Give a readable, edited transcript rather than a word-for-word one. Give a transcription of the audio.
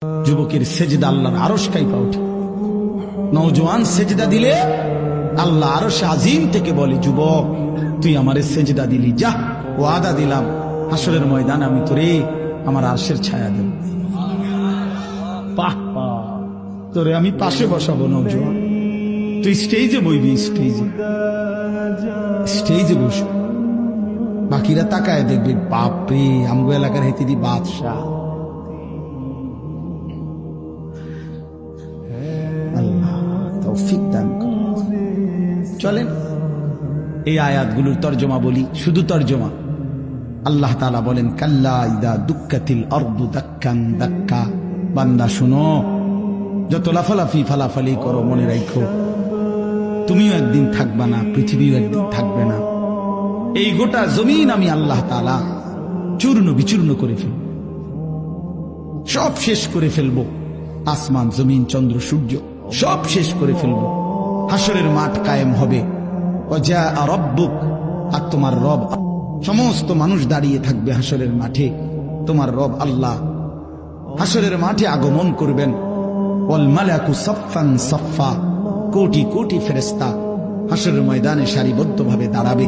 যুবকের সেজদা আল্লাহর আরশ কাঁপা ওঠে। নওজোয়ান সেজদা দিলে আল্লাহ আরশ আজিম থেকে বলে, যুবক তুই আমারে সেজদা দিলি, যা ওয়াদা দিলাম হাসরের ময়দানে আমি তোরে আমার আরশের ছায়া দেব। বাহ বাহ, তোরে আমি পাশে বসাবো নওজোয়ান, তুই স্টেজে বইবি, স্টেজে বসবি, বাকিরা তাকায় দেখবে, বাপরে আমগো এলাকার হেতিদি বাদশাহ। আল্লাহ তৌফিক দান করুন। চলেন এই আয়াতগুলোর তর্জমা বলি, শুধু তর্জমা। আল্লাহ তাআলা বলেন, কাল্লা ইদা দুক্কাতিল আরদু দাক্কান দাক্কা। বান্দা শুনো, যত লাফালাফি ফালাফালি করো মনে রাখো তুমিও একদিন থাকবা না, পৃথিবীও একদিন থাকবে না। এই গোটা জমিন আমি আল্লাহ তাআলা চূর্ণ বিচূর্ণ করে ফেলব, সব শেষ করে ফেলব। আসমান জমিন চন্দ্র সূর্য সব শেষ করে ফেলব। হাসরের মাঠ কায়েম হবে। ওয়া রাব্বুক, আর তোমার রব, সমস্ত মানুষ দাঁড়িয়ে থাকবে হাসরের মাঠে। তোমার রব আল্লাহ হাসরের মাঠে আগমন করবেন। ওয়াল মালাকু সাফফান সাফফা, কোটি কোটি ফেরেশতা হাসরের ময়দানে সারিবদ্ধভাবে দাঁড়াবে।